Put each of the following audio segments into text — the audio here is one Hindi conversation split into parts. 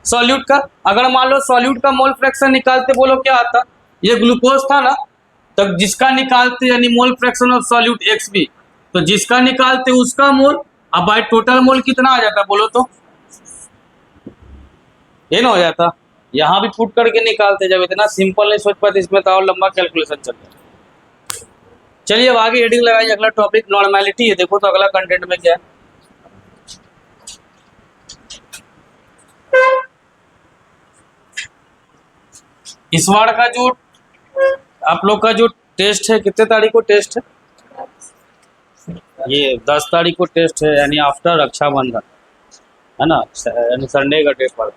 सॉल्यूट का। अगर मान लो सॉल्यूट का मोल फ्रैक्शन निकालते, बोलो क्या आता, ये ग्लूकोज था ना, तब जिसका निकालते यानी mole fraction of solute XB, तो जिसका निकालते उसका मोल, अब बाय टोटल मोल कितना आ जाता बोलो तो, ये ना हो जाता। यहाँ भी पुट करके निकालते, जब इतना सिंपल नहीं सोच पाते, इसमें तो और लंबा कैलकुलेशन चलता है। चलिए अब आगे हेडिंग लगाइए, अगला टॉपिक नॉर्मेलिटी है। देखो तो अगला कंटेंट में क्या है। इस बार का जो आप लोग का जो टेस्ट है, कितने तारीख को टेस्ट है, ये 10 तारीख को टेस्ट है, यानी आफ्टर रक्षाबंधन है ना, यानी संडे का टेस्ट पड़ा।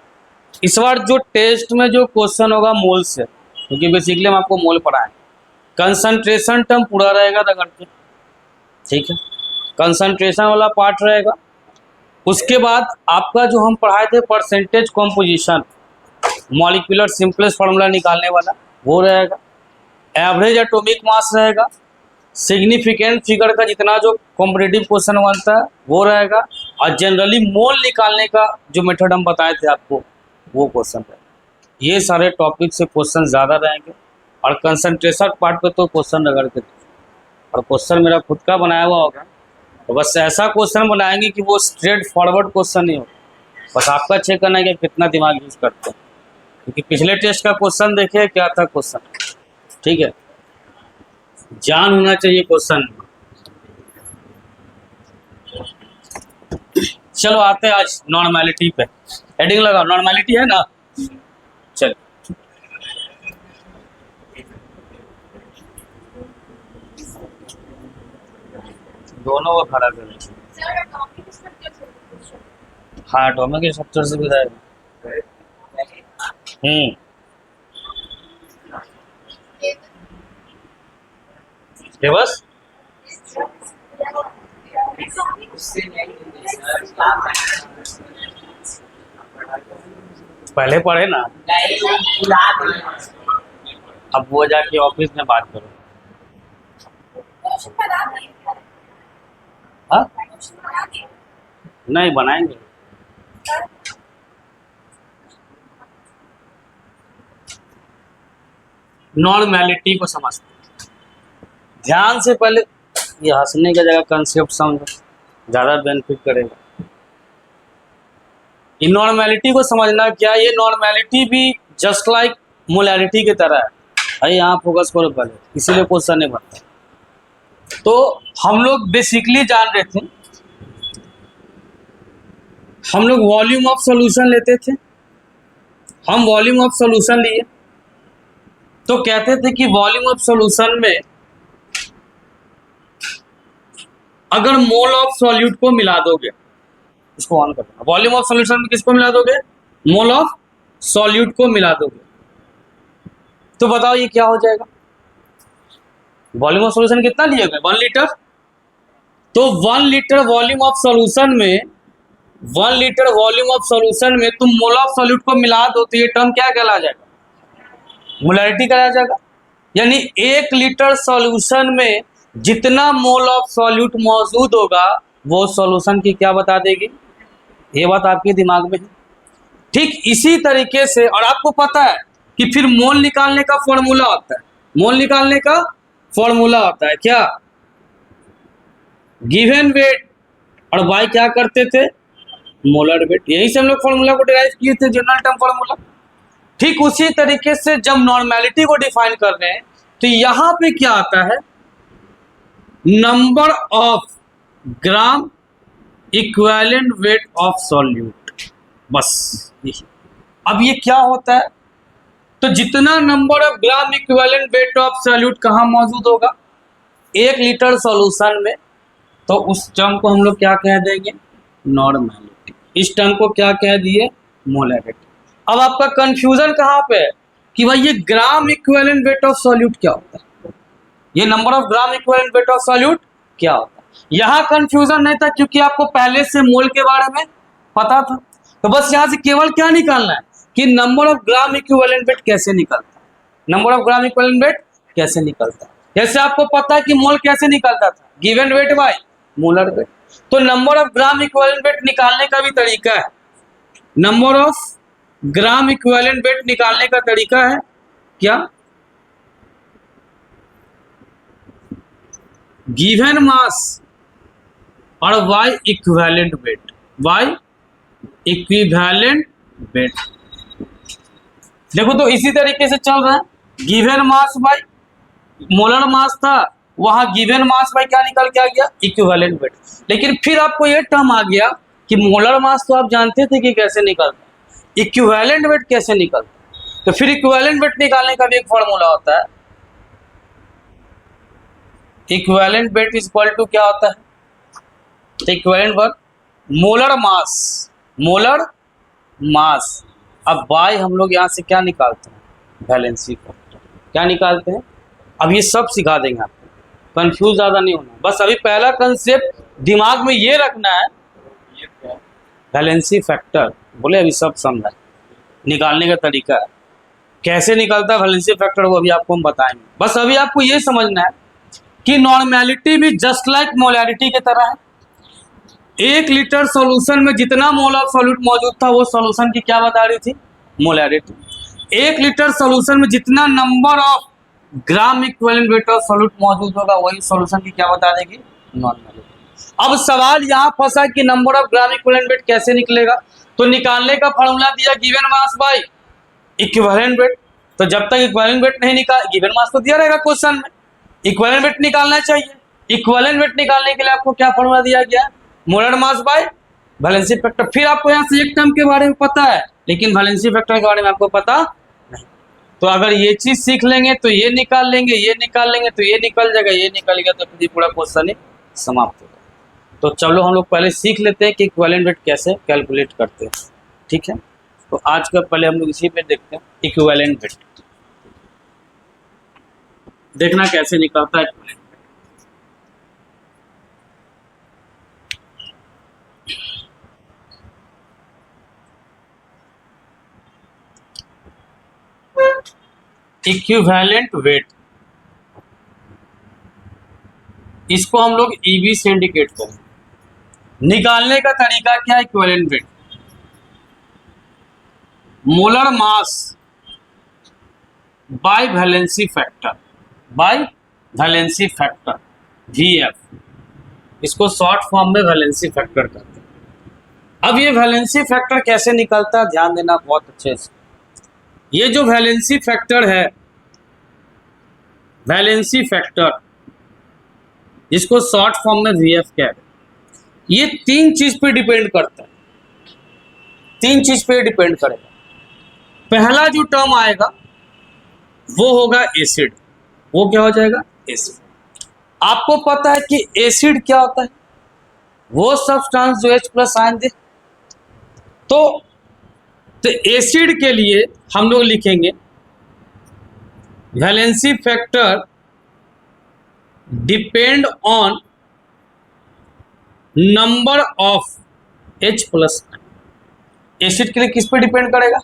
इस बार जो टेस्ट में जो क्वेश्चन होगा मोल से, क्योंकि बेसिकली हम आपको मोल पढ़ाएं, कंसंट्रेशन टर्म पूरा रहेगा रगड़ के, ठीक है, कंसंट्रेशन वाला पार्ट रहेगा। उसके बाद आपका जो हम पढ़ाए थे percentage composition, molecular simplest formula निकालने वाला, वो रहेगा। एवरेज एटॉमिक मास रहेगा। सिग्निफिकेंट फिगर का जितना जो कॉम्पिटिटिव क्वेश्चन बनता है वो रहेगा। और जनरली मोल निकालने का जो मेथड हम बताए थे आपको, वो क्वेश्चन रहेगा। ये सारे टॉपिक से क्वेश्चन ज़्यादा रहेंगे। और कंसंट्रेशन पार्ट पे तो क्वेश्चन रगड़ के, और क्वेश्चन मेरा खुद का बनाया हुआ होगा, तो बस ऐसा क्वेश्चन बनाएंगे कि वो स्ट्रेट फॉरवर्ड क्वेश्चन नहीं हो, बस आपका चेक करना है कि कितना दिमाग यूज करते हैं। क्योंकि पिछले टेस्ट का क्वेश्चन देखिए क्या था क्वेश्चन, ठीक है, जान होना चाहिए क्वेश्चन। चलो आते हैं आज नॉर्मेलिटी पे, हेडिंग लगाओ, नॉर्मेलिटी है ना। चलो दोनों को खड़ा करें। हाँ एटॉमिक स्ट्रक्चर से भी रहेगा। ये बस पहले पढ़े ना, अब वो जाके ऑफिस में बात करो। हाँ नहीं बनाएंगे। नॉर्मेलिटी को समझते ध्यान से, पहले ये हंसने की जगह कंसेप्ट समझो, ज़्यादा बेनिफिट करेगा। इन नॉर्मेलिटी को समझना क्या, ये नॉर्मेलिटी भी जस्ट लाइक मोलैरिटी की तरह है। अरे यहाँ फोकस करो पहले, इसीलिए क्वेश्चन नहीं बनता। तो हम लोग बेसिकली जान रहे थे, हम लोग वॉल्यूम ऑफ सॉल्यूशन लेते थे, हम वॉल्यूम ऑफ सॉल्यूशन लिए तो कहते थे कि वॉल्यूम ऑफ सॉल्यूशन में अगर मोल ऑफ सॉल्यूट को मिला दोगे, इसको ऑन करना, वॉल्यूम ऑफ सॉल्यूशन में किसको मिला दोगे, मोल ऑफ सॉल्यूट को मिला दोगे, तो बताओ ये क्या हो जाएगा। वॉल्यूम ऑफ सॉल्यूशन कितना लिए गए, 1 लीटर। तो 1 लीटर वॉल्यूम ऑफ सॉल्यूशन में, 1 लीटर वॉल्यूम ऑफ सॉल्यूशन में तुम मोल ऑफ सॉल्यूट को मिला दो तो ये टर्म क्या कहला जाएगा, मोलैरिटी कहलाया जाएगा। यानी 1 लीटर सॉल्यूशन में जितना मोल ऑफ सॉल्यूट मौजूद होगा वो सॉल्यूशन की क्या बता देगी, ये बात आपके दिमाग में है। ठीक इसी तरीके से, और आपको पता है कि फिर मोल निकालने का फॉर्मूला होता है, मोल निकालने का फॉर्मूला होता है क्या, गिवन वेट और बाय क्या करते थे, मोलर वेट। यही से हम लोग फॉर्मूला को डिराइव किए थे, जनरल टर्म फॉर्मूला। ठीक उसी तरीके से जब नॉर्मेलिटी को डिफाइन कर रहे हैं तो यहां पे क्या आता है, number of gram equivalent weight of solute, बस। अब ये क्या होता है, तो जितना number of gram equivalent weight of solute कहाँ मौजूद होगा, 1 लीटर सॉल्यूशन में, तो उस टर्म को हम लोग क्या कह देंगे, नॉर्मेलिटी। इस टर्म को क्या कह दिए, मोलैरिटी। अब आपका कंफ्यूजन कहाँ पे है कि भाई ये ग्राम इक्विवेलेंट वेट ऑफ सॉल्यूट क्या होता है, ये number of gram equivalent weight of solute क्या होता है। यहाँ कंफ्यूजन नहीं था क्योंकि आपको पहले से मोल के बारे में पता था। तो बस यहाँ से केवल क्या निकालना है कि number of gram equivalent wait कैसे निकलता है, number of gram equivalent wait कैसे निकलता है। जैसे आपको पता है कि मोल कैसे निकलता था, given weight by molar weight. तो number of gram equivalent weight निकालने का भी तरीका है, number of gram equivalent weight निकालने का तरीका है क्या? गिवन मास और by equivalent weight, by equivalent weight. देखो तो इसी तरीके से चल रहा है, given mass by molar mass था, वहां गिवन मास बाय क्या निकल के आ गया? Equivalent weight. लेकिन फिर आपको ये टर्म आ गया कि मोलर मास तो आप जानते थे कि कैसे निकलता है, इक्विवेलेंट वेट कैसे निकलता है? तो फिर इक्विवेलेंट वेट निकालने का भी एक फॉर्मूला होता है। Equivalent weight is equal to क्या होता है? तो equivalent work molar mass, molar mass. अब बाय हम लोग यहाँ से क्या निकालते हैं? Valency factor. क्या निकालते हैं? अब ये सब सिखा देंगे आपको, कंफ्यूज ज़्यादा नहीं होना। बस अभी पहला कंसेप्ट दिमाग में ये रखना है, वैलेंसी फैक्टर बोले अभी सब समझा, निकालने का तरीका है कैसे निकलता है वैलेंसी फैक्टर, वो अभी आपको हम बताएंगे। बस अभी आपको ये समझना है कि नॉर्मेलिटी भी जस्ट लाइक मोलैरिटी की तरह है। 1 लीटर सॉल्यूशन में जितना मोल ऑफ सॉल्यूट मौजूद था वो सॉल्यूशन की क्या बता रही थी? मोलैरिटी। 1 लीटर सॉल्यूशन में जितना number of gram equivalent weight of solute मौजूद होगा वही सॉल्यूशन की क्या बता देगी? नॉर्मेलिटी। अब सवाल यहाँ फंसा कि number of gram equivalent wait कैसे निकलेगा? तो निकालने का फॉर्मूला दिया given mass bye equivalent wait. तो जब तक इक्विवेलेंट वेट नहीं निकाल, गिवन मास तो दिया रहेगा क्वेश्चन में, इक्विवेलेंट वेट निकालना चाहिए। इक्विवेलेंट वेट निकालने के लिए आपको क्या फॉर्मूला दिया गया? Molar mass by valency factor. फिर आपको यहाँ से एक टर्म के बारे में पता है, लेकिन वैलेंसी फैक्टर के बारे में आपको पता नहीं। तो अगर ये चीज सीख लेंगे तो ये निकाल लेंगे, ये निकाल लेंगे तो ये निकल जाएगा, ये निकल गया तो फिर पूरा क्वेश्चन ही समाप्त हो जाएगा। तो चलो हम लोग पहले सीख लेते हैं कि इक्विवेलेंट वेट कैसे कैलकुलेट करते हैं, ठीक है? तो आज का पहले हम लोग इसी पे देखते हैं, इक्विवेलेंट वेट देखना कैसे निकलता है। इक्विवेलेंट वेट, इसको हम लोग ईबी से इंडिकेट करें। निकालने का तरीका क्या है? Equivalent wait molar mass by valency factor, bye valency factor VF, इसको शॉर्ट फॉर्म में वैलेंसी फैक्टर कहते हैं। अब ये वैलेंसी फैक्टर कैसे निकलता है ध्यान देना बहुत अच्छे से। ये जो वैलेंसी फैक्टर है, वैलेंसी फैक्टर जिसको शॉर्ट फॉर्म में VF कहते हैं, ये 3 चीज पे डिपेंड करता है, 3 चीज पे डिपेंड करेगा। पहला जो टर्म आएगा वो होगा एसिड। वो क्या हो जाएगा? एसिड। आपको पता है कि एसिड क्या होता है? वो सब्सटेंस जो H+ आयन दे। तो एसिड के लिए हम लोग लिखेंगे valency factor depend on number of H+ ion. Acid के लिए किस पे डिपेंड करेगा?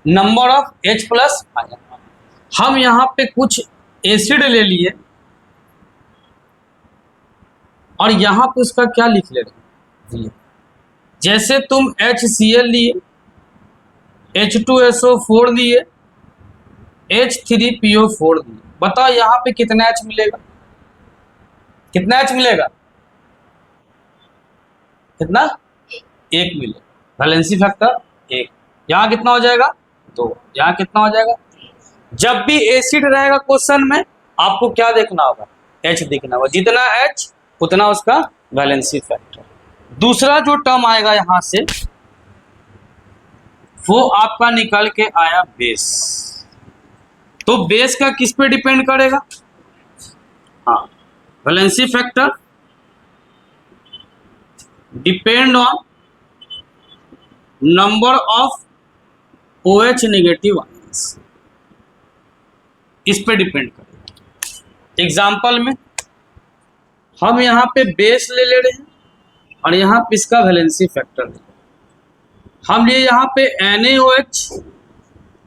Number of H+ ion. हम यहां पे कुछ एसिड ले लिए और यहां पे उसका क्या लिख ले रहे? जैसे तुम HCl लिए, H2SO4 लिए, H3PO4 लिए, बताओ यहां पे कितना H मिलेगा? कितना H मिलेगा? कितना? 1 मिलेगा। Valency factor 1। यहां कितना हो जाएगा? 2। यहां कितना हो जाएगा? जब भी एसिड रहेगा क्वेश्चन में आपको क्या देखना होगा? H दिखना होगा। जितना H उतना उसका वैलेंसी फैक्टर। दूसरा जो टर्म आएगा यहां से वो आपका निकल के आया बेस। तो बेस का किस पे डिपेंड करेगा? हाँ, valency factor depend on number of OH negative ions, इस पे डिपेंड करेगा। एग्जाम्पल में हम यहाँ पे बेस ले रहे हैं और यहाँ पे इसका वैलेंसी फैक्टर ले। हम लिए यहाँ पे NaOH,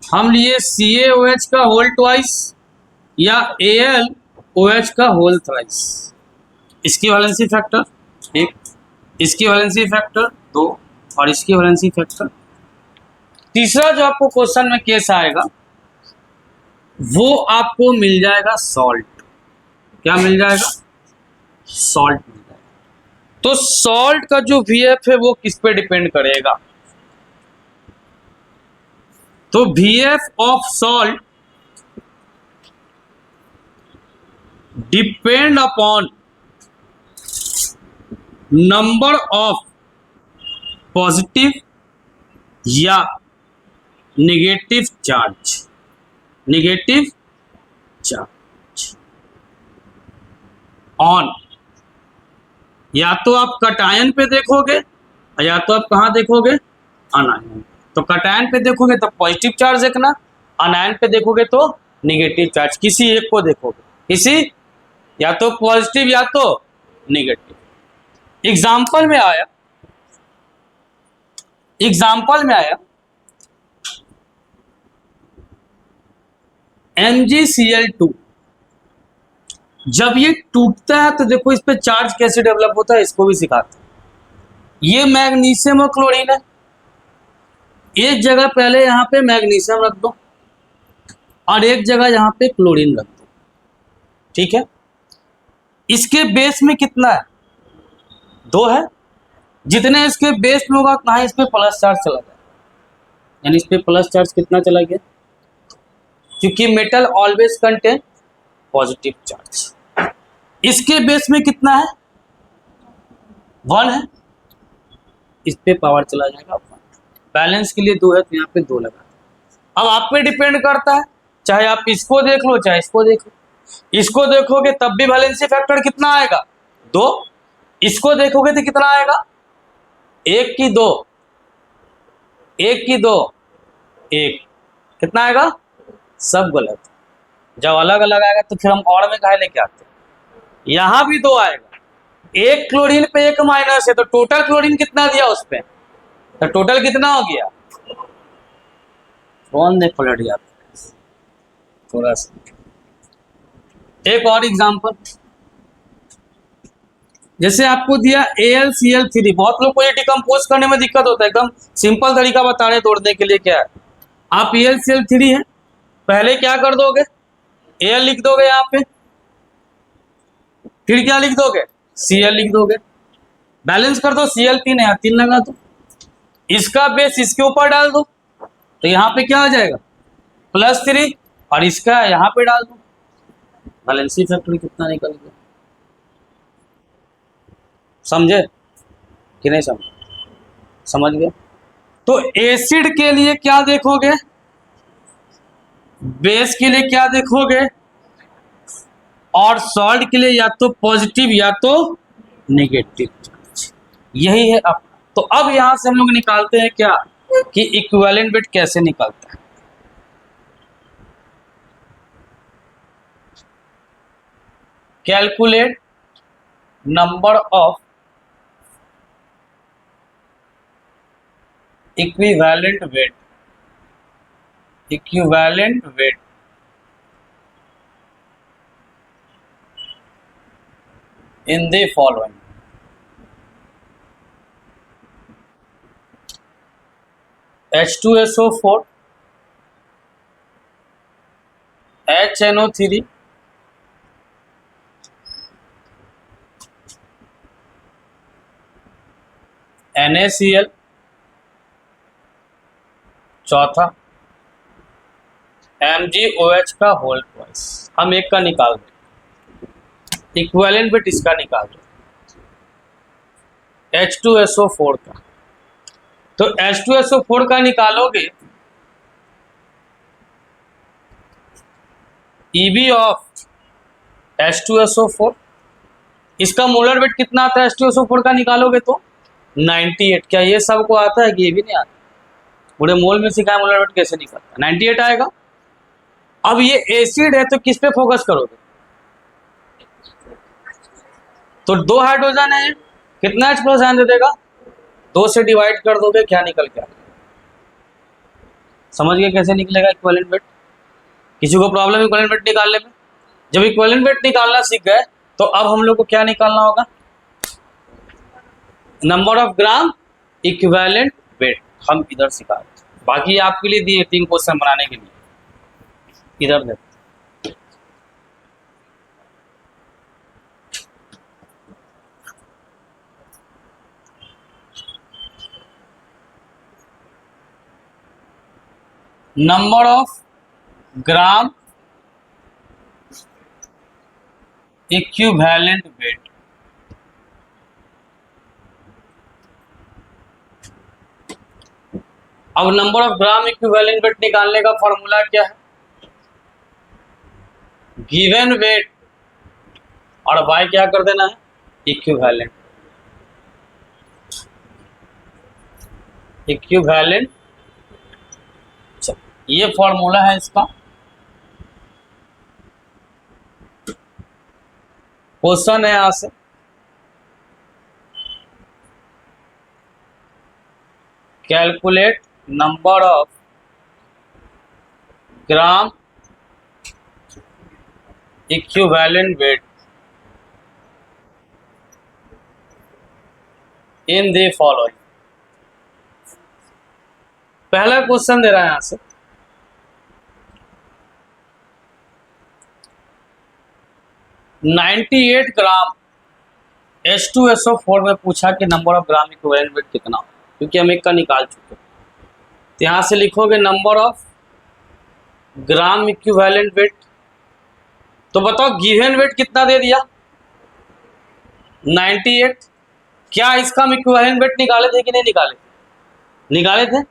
हम लिए CaOH का होल ट्वाइस या AlOH का होल थ्राइस। इसकी वैलेंसी फैक्टर 1, इसकी वैलेंसी फैक्टर 2 और इसकी वैलेंसी फैक्टर तीसरा जो आपको क्वेश्चन में केस आएगा वो आपको मिल जाएगा सॉल्ट। क्या मिल जाएगा? सॉल्ट मिल जाएगा। तो सॉल्ट का जो VF है वो किस पे डिपेंड करेगा? तो VF of salt depend upon number of positive या negative charge. Negative charge on, या तो आप कटायन पे देखोगे या तो आप कहां देखोगे? अनायन। तो कटायन पे देखोगे तो पॉजिटिव चार्ज देखना, अनायन पे देखोगे तो नेगेटिव चार्ज। किसी एक को देखोगे, किसी या तो पॉजिटिव या तो नेगेटिव। एग्जाम्पल में आया MgCl2। जब ये टूटता है तो देखो इस पे चार्ज कैसे डेवलप होता है, इसको भी सिखाते हैं। ये मैग्नीशियम और क्लोरीन है। एक जगह पहले यहां पे मैग्नीशियम रख दो और एक जगह यहां पे क्लोरीन रख दो, ठीक है। इसके बेस में कितना है? 2 है। जितने इसके बेस में होगा उतना ही इस पे प्लस चार्ज चला जाएगा, यानी इस पे प्लस चार्ज कितना चला गया? क्योंकि metal always contain positive charge. इसके बेस में कितना है? 1 है, इस पे पावर चला जाएगा 1। बैलेंस के लिए 2 है तो यहाँ पे 2 लगा। अब आप पे डिपेंड करता है, चाहे आप इसको देख लो चाहे इसको देख लो। इसको देखोगे तब भी वैलेंसी फैक्टर कितना आएगा? 2। इसको देखोगे तो कितना आएगा? 1 की 2, 1 की 2, 1। कितना आएगा? सब गलत। जब अलग अलग आएगा तो फिर हम और में काहे लेके आते हैं? यहां भी 2 आएगा। 1 क्लोरीन पे 1 माइनस है तो टोटल क्लोरीन कितना दिया उस पे? तो टोटल कितना हो गया? फोन ने पलट जाता थोड़ा सा। एक और एग्जांपल, जैसे आपको दिया AlCl3। बहुत लोग को ये डिकम्पोज करने में दिक्कत होता है, एकदम सिंपल तरीका बता रहे तोड़ने के लिए। क्या है? आप AlCl3 है, पहले क्या कर दोगे? Al लिख दोगे यहाँ पे, फिर क्या लिख दोगे? Cl लिख दोगे। बैलेंस कर दो, Cl3 है 3 लगा दो, इसका बेस इसके ऊपर डाल दो तो यहाँ पे क्या आ जाएगा? +3, और इसका यहाँ पे डाल दो। बैलेंसी फैक्टर कितना निकल गया? समझे कि नहीं समझे? समझ गए। तो एसिड के लिए क्या देखोगे? बेस के लिए क्या देखोगे? और सॉल्ट के लिए या तो पॉजिटिव या तो नेगेटिव चार्ज। यही है। अब तो अब यहां से हम लोग निकालते हैं क्या कि इक्विवेलेंट वेट कैसे निकलता है। Calculate number of equivalent weight in the following: H2SO4, HNO3, NaCl, चौथा MgOH का होल ट्वाइस। हम एक का निकाल दें, इक्विवेलेंट वेट इसका निकाल दो, H2SO4 का। तो H2SO4 का निकालोगे, EB ऑफ H2SO4, इसका मोलर वेट कितना आता है? H2SO4 का निकालोगे तो 98। क्या ये सबको आता है कि ये भी नहीं आता? पूरे मोल में सिखाया मोलर वेट कैसे निकलता है, 98 आएगा। अब ये एसिड है तो किस पे फोकस करोगे? तो 2 हाइड्रोजन है, कितना H प्लस आयन दे देगा? 2 से डिवाइड कर दोगे, क्या निकल के आएगा? समझ गए कैसे निकलेगा इक्विवेलेंट वेट? किसी को प्रॉब्लम इक्विवेलेंट वेट निकालने में? जब इक्विवेलेंट वेट निकालना सीख गए तो अब हम लोग को क्या निकालना होगा? Number of gram equivalent wait. हम इधर सिखा रहे हैं। बाकी आपके लिए दिए 3 क्वेश्चन बनाने के लिए, इधर देखो। Number of gram equivalent weight, अब number of gram equivalent weight निकालने का फॉर्मूला क्या है? गिवन वेट और बाय क्या कर देना है? इक्विवेलेंट। इक्विवेलेंट, ये फॉर्मूला है इसका। क्वेश्चन है यहां से, calculate number of gram equivalent wait in the following. पहला क्वेश्चन दे रहा है यहां से, $98 ग्राम H2SO4 में पूछा कि number of gram equivalent wait कितना, क्योंकि हम एक का निकाल चुके। तो यहां से लिखोगे number of gram equivalent wait. तो बताओ गिवन वेट कितना दे दिया? 98। क्या इसका हम इक्विवेलेंट वेट निकाले थे कि नहीं निकाले? निकाले थे।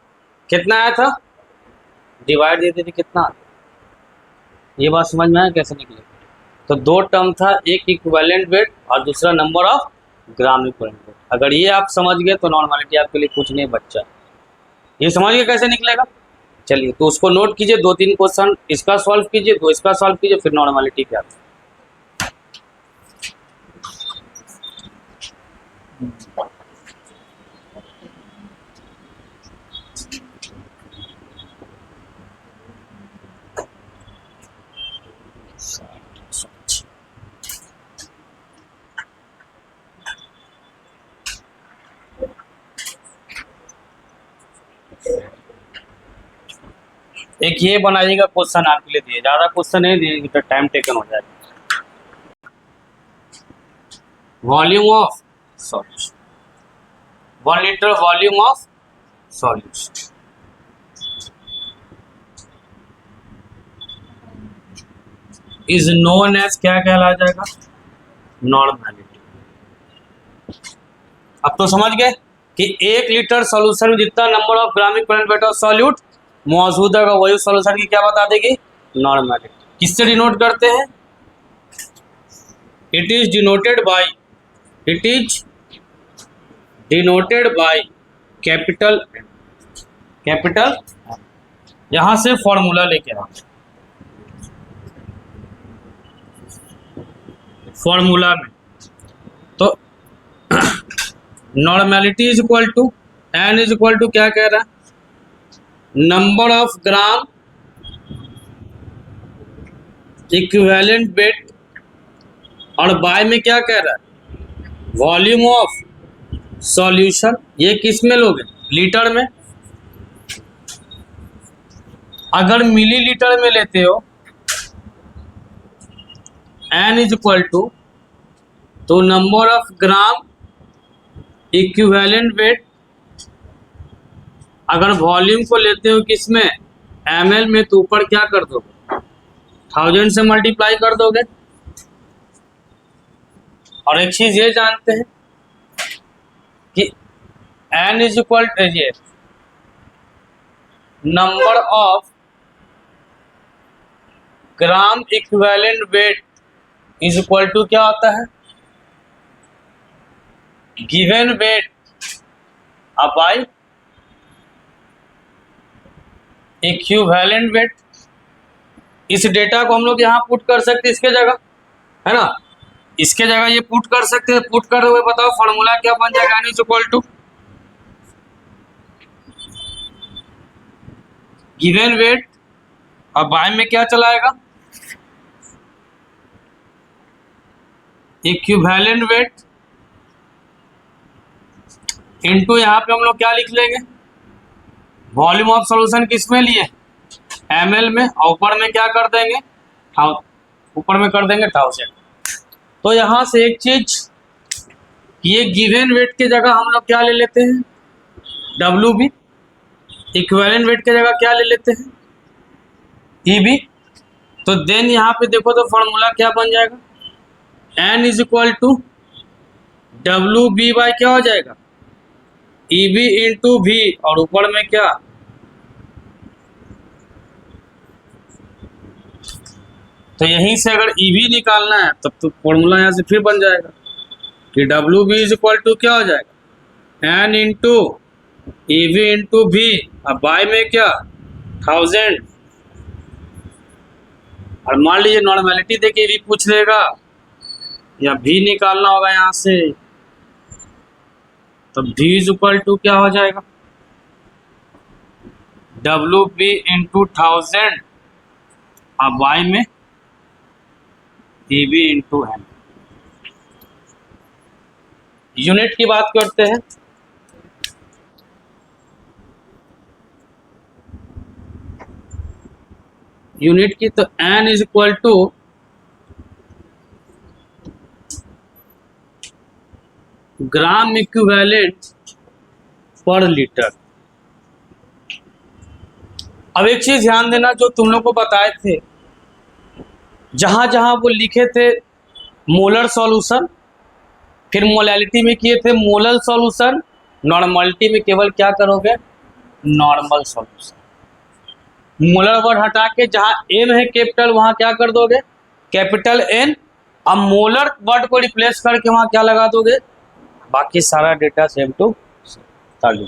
कितना आया था? डिवाइड दे दी, कितना? ये बात समझ में आया कैसे निकले? तो 2 टर्म था, एक इक्विवेलेंट वेट और दूसरा number of gram equivalent wait. अगर ये आप समझ गए तो नॉर्मलिटी आपके लिए कुछ नहीं बच्चा। ये समझ गए कैसे निकलेगा? चलिए तो उसको नोट कीजिए, 2-3 क्वेश्चन इसका सॉल्व कीजिए, 2 इसका सॉल्व कीजिए, फिर नॉर्मलिटी क्या है। एक ये बनाइएगा क्वेश्चन आपके लिए दिए, ज्यादा क्वेश्चन नहीं दिए तो टाइम टेकन हो जाएगा। Volume of solution, 1 litre volume of solution is known as, क्या कहला जाएगा? नॉर्मलिटी। अब तो समझ गए कि 1 लीटर सॉल्यूशन में जितना number of gram equivalent weight of solute मौजूद है वही सॉल्यूशन की क्या बता देगी? नॉर्मलिटी। किससे डिनोट करते हैं? It is denoted by, it is denoted by capital, capital. यहां से फॉर्मूला लेके आ, फॉर्मूला में तो normality is equal to N is equal to क्या कह रहा है? Number of gram equivalent weight, और बाय में क्या कह रहा है? Volume of solution. ये किस में लोगे? लीटर में। अगर मिलीलीटर में लेते हो एन इज इक्वल टू, तो number of gram equivalent wait, अगर वॉल्यूम को लेते हो किसमें? ml में, तो ऊपर क्या कर दोगे? 1000 से मल्टीप्लाई कर दोगे। और एक चीज ये जानते हैं कि n इज इक्वल टू ये number of gram equivalent weight is equal to क्या होता है? Given weight by equivalent weight. इस डेटा को हम लोग यहाँ पुट कर सकते हैं इसके जगह, है ना? इसके जगह ये पुट कर सकते हैं। पुट कर हुए बताओ फॉर्मूला क्या बन जाएगा? n is equal to given weight और बाय में क्या चलाएगा? इक्विवेलेंट वेट इनटू यहाँ पे हम लोग क्या लिख लेंगे? वॉल्यूम ऑफ सॉल्यूशन किस में लिए, ml में, और ऊपर में क्या कर देंगे, ऊपर में कर देंगे 1000। तो यहाँ से एक चीज, ये गिवन वेट की जगह हम लोग क्या ले लेते हैं, WB, इक्विवेलेंट वेट की जगह क्या ले लेते हैं, EB। तो देन यहाँ पे देखो तो फॉर्मूला क्या बन जाएगा, N is equal to WB by क्या हो जाएगा, EB इंटू V, और ऊपर में क्या, तो यहीं से अगर EB निकालना है तब तो फॉर्मूला यहाँ से फिर बन जाएगा कि WB इज इक्वल टू क्या हो जाएगा, N into EB into V, अब बाय में क्या 1000। और मान लीजिए नॉर्मेलिटी देके भी पूछ लेगा या V निकालना होगा यहाँ से, तो V इज इक्वल टू क्या हो जाएगा, WB इंटू 1000, अब बाय में EB इंटू M। यूनिट की बात करते हैं, यूनिट की, तो N is equal to gram equivalent per litre. अब एक चीज ध्यान देना, जो तुम लोग को बताए थे, जहां जहां वो लिखे थे मोलर सॉल्यूशन, फिर मोलैलिटी में किए थे मोलर सॉल्यूशन, नॉर्मलिटी में केवल क्या करोगे, नॉर्मल सॉल्यूशन। मोलर वर्ड हटा के जहां M है कैपिटल वहां क्या कर दोगे, कैपिटल N। अब मोलर वर्ड को रिप्लेस करके वहां क्या लगा दोगे, बाकी सारा डेटा सेम टू सेम।